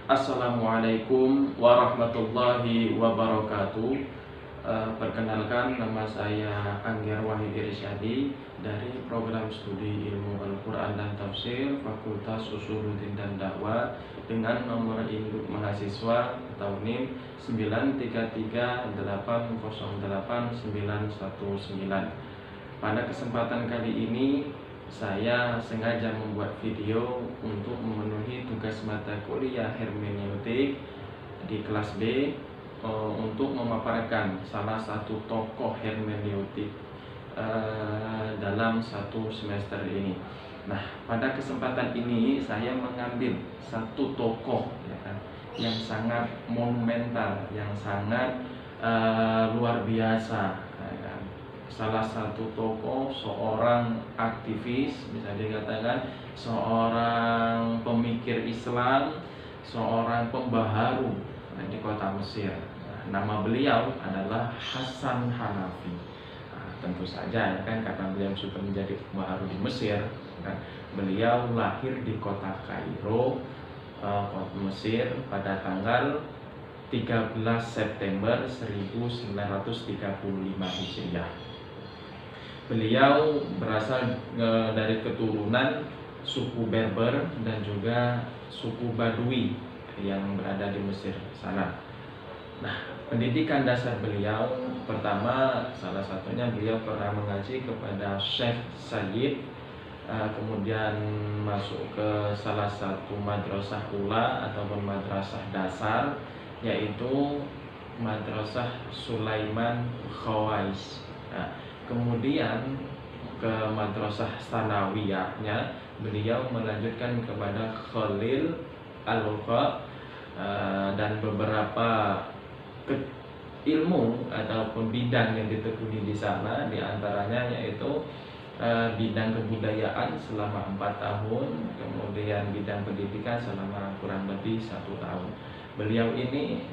Assalamualaikum warahmatullahi wabarakatuh. Perkenalkan, nama saya Angger Wahid Irsyadi dari Program Studi Ilmu Al-Quran dan Tafsir Fakultas Usuluddin dan Dakwah dengan nomor induk mahasiswa atau NIM 933808919. Pada kesempatan kali ini saya sengaja membuat video untuk memenuhi tugas mata kuliah hermeneutik di kelas B, untuk memaparkan salah satu tokoh hermeneutik dalam satu semester ini. Nah, pada kesempatan ini saya mengambil satu tokoh, ya kan, yang sangat monumental, yang sangat luar biasa, ya kan. Salah satu tokoh, seorang aktivis, bisa dikatakan seorang pemikir Islam, seorang pembaharu di kota Mesir. Nama beliau adalah Hasan Hanafi. Tentu saja, ya kan, karena beliau sudah menjadi pembaharu di Mesir, kan. Beliau lahir di kota Kairo, kota Mesir, pada tanggal 13 September 1935 Hijriah. Beliau berasal dari keturunan suku Berber dan juga suku Badui yang berada di Mesir sana. Nah, pendidikan dasar beliau pertama, salah satunya beliau pernah mengaji kepada Syekh Sayyid, kemudian masuk ke salah satu madrasah ula ataupun madrasah dasar, yaitu Madrasah Sulaiman Khawais. Kemudian ke madrasah sanawiyahnya beliau melanjutkan kepada Khalil Al-Wafa, dan beberapa ilmu ataupun bidang yang ditekuni di sana, diantaranya yaitu bidang kebudayaan selama 4 tahun, kemudian bidang pendidikan selama kurang lebih 1 tahun. Beliau ini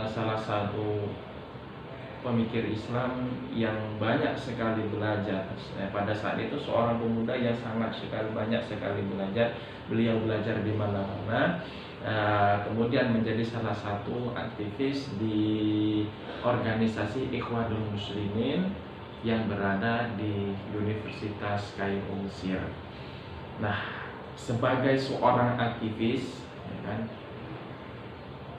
salah satu pemikir Islam yang banyak sekali belajar. Pada saat itu seorang pemuda yang sangat banyak sekali belajar. Beliau belajar di mana-mana. Kemudian menjadi salah satu aktivis di organisasi Ikhwanul Muslimin yang berada di Universitas Kairo, Mesir. Nah, sebagai seorang aktivis, ya kan,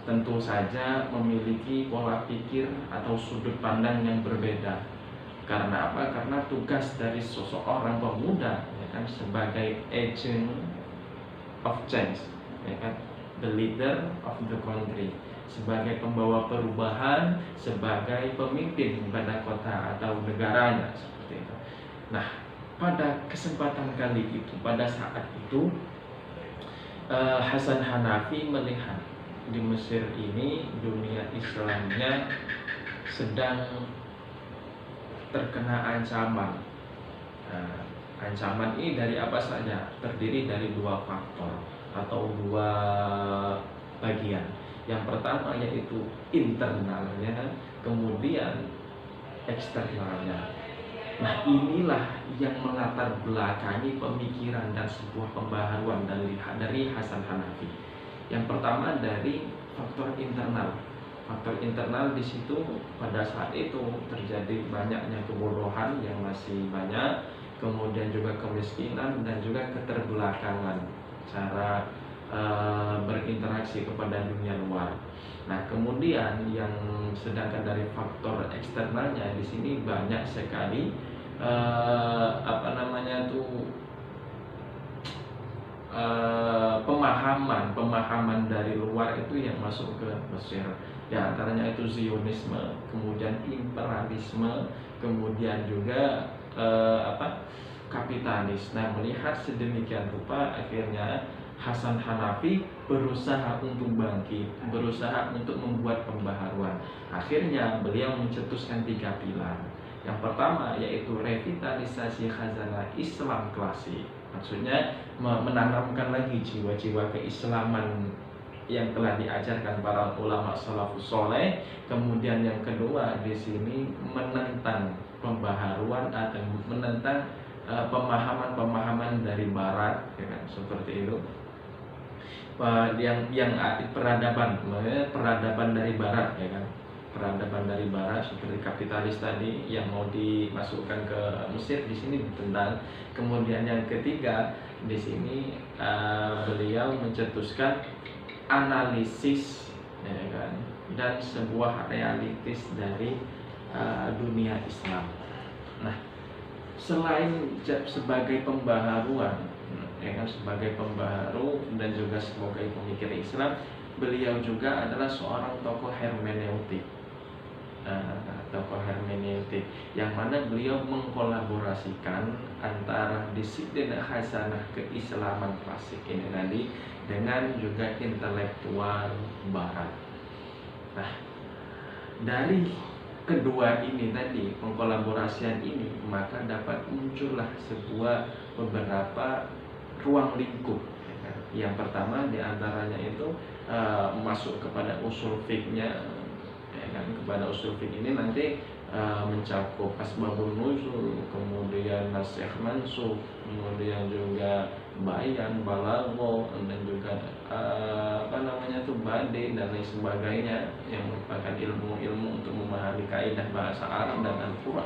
tentu saja memiliki pola pikir atau sudut pandang yang berbeda. Karena apa? Karena tugas dari seseorang pemuda, ya kan, sebagai agent of change, ya kan, the leader of the country, sebagai pembawa perubahan, sebagai pemimpin pada kota atau negaranya, seperti itu. Nah, pada kesempatan kali itu, pada saat itu, Hasan Hanafi melihat di Mesir ini dunia Islamnya sedang terkena ancaman. Ancaman ini dari apa saja? Terdiri dari 2 faktor atau 2 bagian. Yang pertama yaitu internalnya, kemudian eksternalnya. Nah, inilah yang melatar belakangi pemikiran dan sebuah pembaharuan dari Hasan Hanafi. Yang pertama dari faktor internal. Faktor internal di situ pada saat itu terjadi banyaknya kebodohan yang masih banyak, kemudian juga kemiskinan dan juga keterbelakangan cara berinteraksi kepada dunia luar. Nah, kemudian yang sedangkan dari faktor eksternalnya di sini banyak sekali pemahaman dari luar itu yang masuk ke Mesir. Di antaranya itu Zionisme, kemudian imperialisme, kemudian juga kapitalis. Nah, melihat sedemikian rupa, akhirnya Hasan Hanafi berusaha untuk bangkit, berusaha untuk membuat pembaharuan. Akhirnya beliau mencetuskan 3 pilar. Yang pertama yaitu revitalisasi khazanah Islam klasik. Maksudnya menanamkan lagi jiwa-jiwa keislaman yang telah diajarkan para ulama salafus soleh. Kemudian yang kedua di sini menentang pembaharuan atau menentang pemahaman-pemahaman dari barat, ya kan, seperti itu. peradaban dari barat, ya kan, peradaban dari barat seperti kapitalis tadi yang mau dimasukkan ke Mesir, di sini ditentang. Kemudian yang ketiga di sini beliau mencetuskan analisis, ya kan, dan sebuah realitis dari dunia Islam. Nah, selain sebagai pembaharuan, ya kan, sebagai pembaharu dan juga sebagai pemikir Islam, beliau juga adalah seorang tokoh hermeneutik. Tokoh hermeneutik yang mana beliau mengkolaborasikan antara disiplin hasanah keislaman klasik ini tadi dengan juga intelektual barat. Nah, dari kedua ini tadi, pengkolaborasian ini, maka dapat muncullah sebuah beberapa ruang lingkup. Yang pertama diantaranya itu masuk kepada usul fiknya, ya kan, kepada usul fik ini nanti mencakup asbabun nuzul, kemudian nasikh mansukh, kemudian juga bayan, balagho, dan juga bade dan lain sebagainya yang merupakan ilmu-ilmu untuk memahami kaidah bahasa Arab dan Al-Qur'an.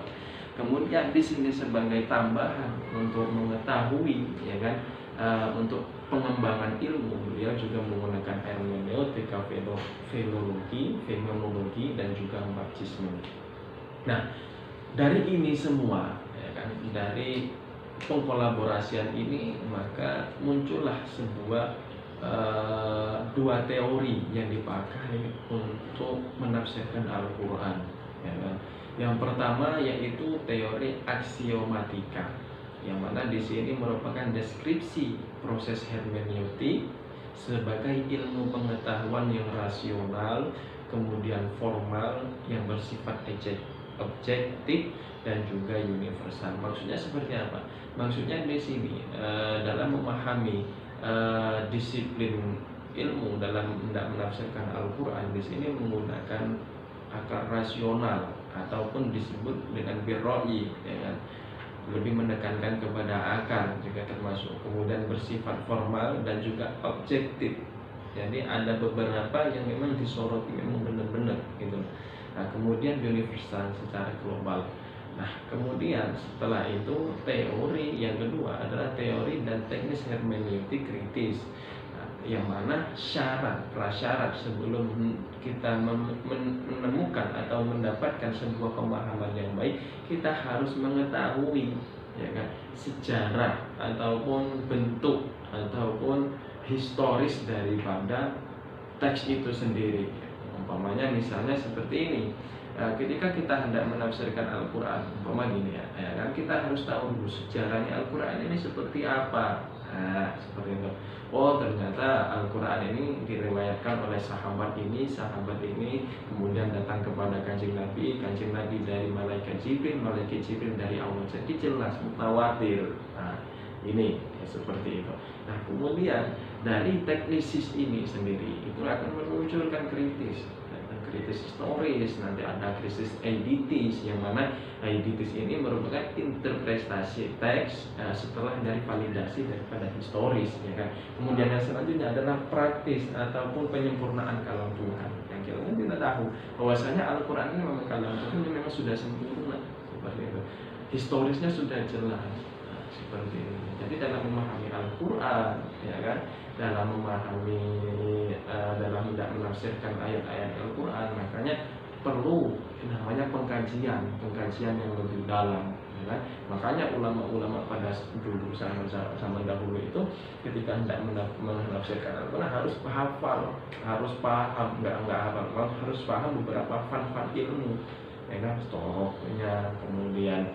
Kemudian di sini sebagai tambahan untuk mengetahui, ya kan, untuk pengembangan ilmu, beliau juga menggunakan hermeneutika, fenomenologi dan juga marxisme. Nah, dari ini semua, ya kan, dari pengkolaborasian ini, maka muncullah sebuah dua teori yang dipakai untuk menafsirkan Al-Quran, ya kan. Yang pertama yaitu teori aksiomatika, yang mana di sini merupakan deskripsi proses hermeneutik sebagai ilmu pengetahuan yang rasional, kemudian formal, yang bersifat objektif dan juga universal. Maksudnya seperti apa? Maksudnya di sini dalam memahami disiplin ilmu dalam menafsirkan Al-Quran, di sini menggunakan akal rasional ataupun disebut dengan birroi, ya kan? Lebih menekankan kepada akal juga termasuk, kemudian bersifat formal dan juga objektif. Jadi ada beberapa yang memang disoroti memang benar-benar gitu. Nah, kemudian universal secara global. Nah, kemudian setelah itu teori yang kedua adalah teori dan teknis hermeneutik kritis. Nah, yang mana prasyarat sebelum kita menemukan atau mendapatkan sebuah pemahaman yang baik, kita harus mengetahui, ya kan, sejarah ataupun bentuk ataupun historis daripada teks itu sendiri. Umpamanya misalnya seperti ini. Ketika kita hendak menafsirkan Al-Quran, umpama gini ya kan, kita harus tahu dulu sejarahnya Al-Quran ini seperti apa. Nah, seperti itu. Oh, ternyata Al-Quran ini diriwayatkan oleh sahabat ini, kemudian datang kepada Kanjeng Nabi dari malaikat Jibril dari Allah. Jadi jelas mutawatir. Nah, ini ya, seperti itu. Nah, kemudian dari teknisis ini sendiri itu akan memunculkan kritis historis, nanti ada krisis eiditis, yang mana eiditis ini merupakan interpretasi teks setelah dari validasi daripada historis, ya kan. Kemudian yang selanjutnya adalah praktis ataupun penyempurnaan kalam Tuhan, yang kita tahu bahwasanya Al-Quran ini memang kalam Tuhan ini memang sudah sempurna, seperti itu. Historisnya sudah jelas, seperti ini. Jadi dalam memahami Al-Quran, ya kan, dalam memahami dalam tidak menafsirkan ayat-ayat Al-Quran, makanya perlu namanya pengkajian yang lebih dalam, ya kan? Makanya ulama-ulama pada dulu zaman dahulu itu ketika hendak menafsirkan Al-Quran harus hafal, harus paham, harus paham beberapa fan ilmu, ya kan, storoknya, kemudian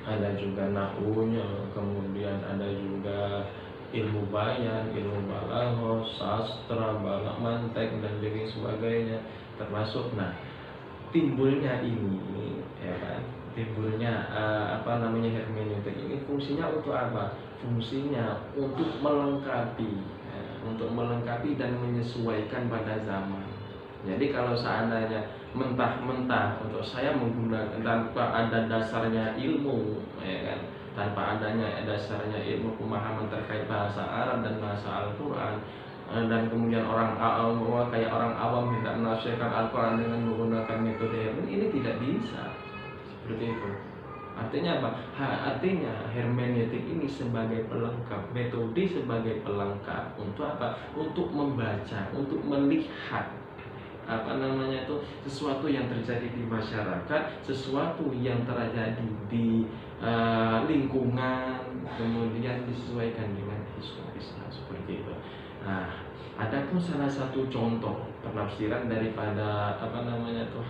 ada juga nahwunya, kemudian ada juga ilmu bayan, ilmu balagho, sastra, balak mantek dan lain sebagainya termasuk. Nah, timbulnya ini, ya kan, timbulnya hermeneutik ini fungsinya untuk apa? Fungsinya untuk melengkapi dan menyesuaikan pada zaman. Jadi kalau seandainya mentah-mentah untuk saya menggunakan tanpa ada dasarnya ilmu, ya kan, tanpa adanya dasarnya ilmu pemahaman terkait bahasa Arab dan bahasa Al-Quran, dan kemudian orang awam kayak orang awam hendak menafsirkan Al-Quran dengan menggunakan metode hermeneutik, ini tidak bisa seperti itu. Artinya apa? Artinya hermeneutik ini sebagai pelengkap, metode sebagai pelengkap untuk apa? Untuk membaca, untuk melihat sesuatu yang terjadi di masyarakat, sesuatu yang terjadi di lingkungan, kemudian disesuaikan dengan historisnya seperti itu. Nah, ada pun salah satu contoh penafsiran daripada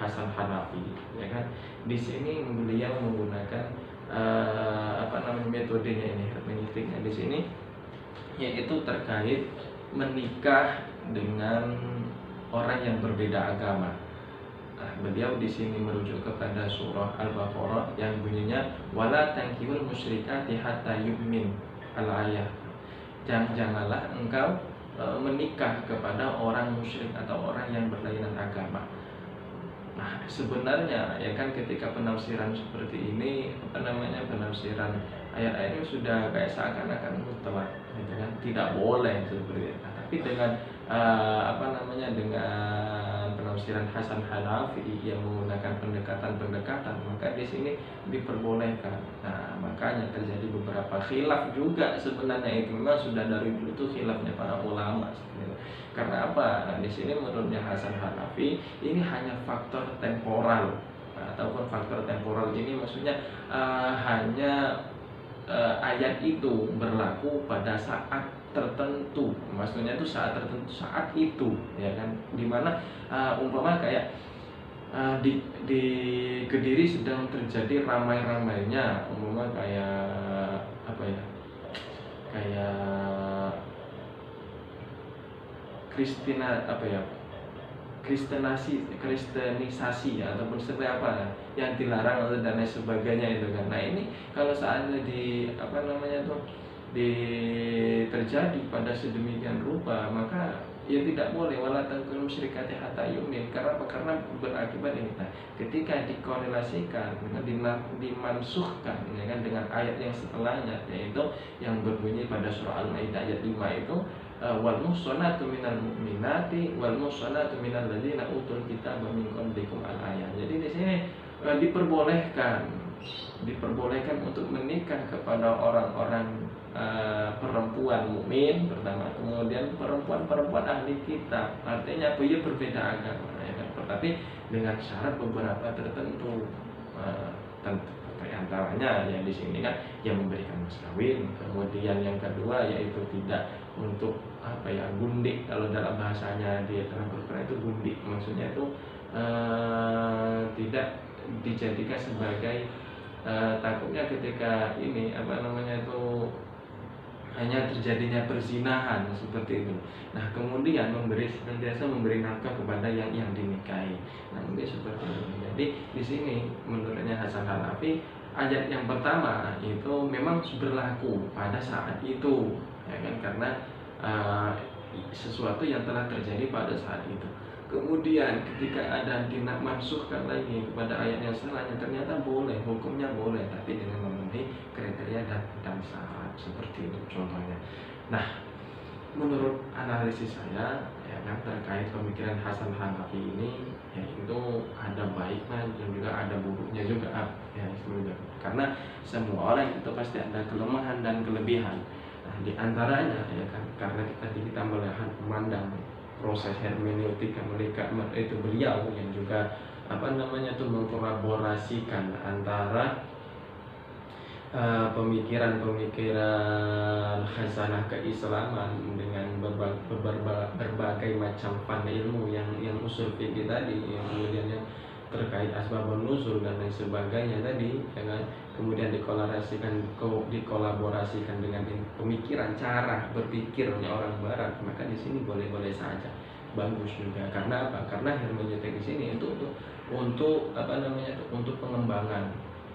Hasan Hanafi, ya kan? Di sini beliau menggunakan metodenya ini, hermeneutiknya di sini, yaitu terkait menikah dengan orang yang berbeda agama. Nah, beliau di sini merujuk kepada surah Al-Baqarah yang bunyinya wala tankihul musyrikati hatta yu'min, al-ayah. Janganlah engkau menikah kepada orang musyrik atau orang yang berlainan agama. Nah, sebenarnya ya kan ketika penafsiran seperti ini, penafsiran ayat-ayat ini sudah kayak seakan-akan mutlak, gitu kan? Tidak boleh seperti itu. Nah, tapi dengan dengan penafsiran Hasan Hanafi yang menggunakan pendekatan-pendekatan, maka di sini diperbolehkan. Nah, makanya terjadi beberapa khilaf juga sebenarnya, itu memang sudah dari dulu itu khilafnya para ulama. Karena apa? Nah, di sini menurutnya Hasan Hanafi ini hanya faktor temporal, ataupun faktor temporal ini maksudnya hanya ayat itu berlaku pada saat tertentu, maksudnya itu saat tertentu, saat itu, ya kan, dimana umpama kayak di Kediri sedang terjadi ramai-ramainya, umpama kayak kayak kristenisasi ya, ataupun seperti apa yang dilarang dan lain sebagainya itu kan. Nah, ini kalau saatnya terjadi pada sedemikian rupa, maka ya tidak boleh wala tangkul musyrikati hatta yu'min. Karena apa? Karena berakibat ini. Nah, ketika dikorelasikan, dimansuhkan ya kan dengan ayat yang setelahnya, yaitu yang berbunyi pada surah Al-Maidah ayat 5 itu wal muhsanatu minal mu'minati wal muhsanatu minal ladzina utul kitaba min qablikum al-ayat. Jadi di sini diperbolehkan untuk menikah kepada orang-orang perempuan mukmin pertama, kemudian perempuan ahli kitab. Artinya apa? Ya berbeda agama, ya kan? Tetapi dengan syarat beberapa tertentu. Antaranya yang di sini kan yang memberikan mas kawin, kemudian yang kedua yaitu tidak untuk gundik, kalau dalam bahasanya di dalam Al-Quran itu gundik, maksudnya itu tidak dijadikan sebagai takutnya ketika ini hanya terjadinya perzinahan seperti itu. Nah, kemudian senantiasa memberi nafkah kepada yang dinikahi. Nah, mungkin seperti itu. Jadi di sini menurutnya Hasan Hanafi, ayat yang pertama itu memang berlaku pada saat itu, ya kan, karena sesuatu yang telah terjadi pada saat itu. Kemudian ketika ada dimansuhkan lagi kepada ayat yang setelahnya, ternyata boleh, hukumnya boleh, tapi dengan memenuhi kriteria dan syarat seperti itu contohnya. Nah, menurut analisis saya ya kan, terkait pemikiran Hasan Hanafi ini, yaitu ada baiknya dan juga ada buruknya juga ya sebenarnya. Karena semua orang itu pasti ada kelemahan dan kelebihan. Nah, di antaranya ya kan, karena kita melihat memandang proses hermeneutik mereka itu beliau yang juga mengkolaborasikan antara pemikiran khasanah keislaman dengan berbagai macam fan ilmu yang usul fikih tadi, yang kemudian yang terkait asbabun nuzul dan lain sebagainya tadi, ya kan? Kemudian dikolaborasikan dengan pemikiran cara berpikirnya orang barat, maka di sini boleh-boleh saja, bagus juga. Karena apa? Karena hermeneutik di sini untuk pengembangan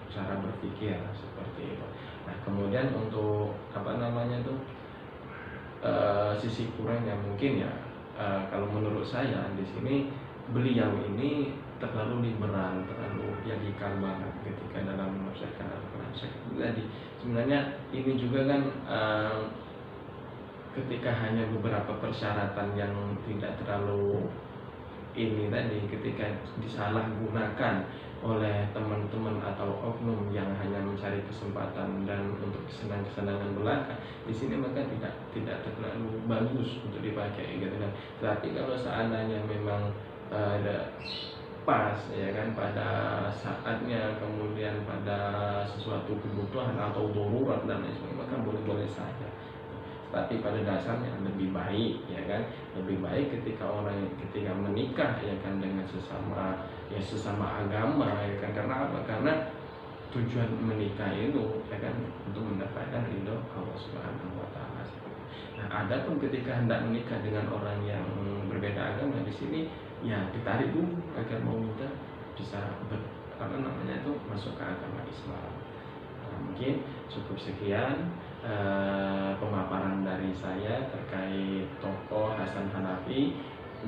cara berpikir seperti itu. Nah, kemudian untuk sisi kurangnya mungkin ya, kalau menurut saya di sini beliau ini terlalu liberal, terlalu radikal banget ketika dalam menafsirkan Al-Quran. Jadi sebenarnya ini juga kan ketika hanya beberapa persyaratan yang tidak terlalu ini tadi, ketika disalahgunakan oleh teman-teman atau oknum yang hanya mencari kesempatan dan untuk kesenangan belaka, di sini maka tidak terlalu bagus untuk dipakai gitu kan. Tapi kalau seandainya memang ada pas ya kan pada saatnya, kemudian pada sesuatu kebutuhan atau darurat dan lain sebagainya, maka boleh-boleh saja. Tapi pada dasarnya lebih baik ya kan, lebih baik ketika orang ketika menikah ya kan dengan sesama agama ya kan. Karena apa? Karena tujuan menikah itu ya kan untuk mendapatkan ridho Allah Subhanahu wa taala. Nah, adapun ketika hendak menikah dengan orang yang berbeda agama, di sini ya ditarik dulu agar mau minta bisa masuk ke agama Islam. Nah, mungkin cukup sekian pemaparan dari saya terkait tokoh Hasan Hanafi.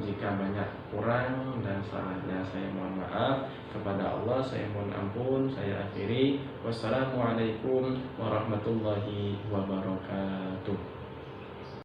Jika banyak kurang dan salahnya saya mohon maaf. Kepada Allah saya mohon ampun. Saya akhiri. Wassalamualaikum warahmatullahi wabarakatuh.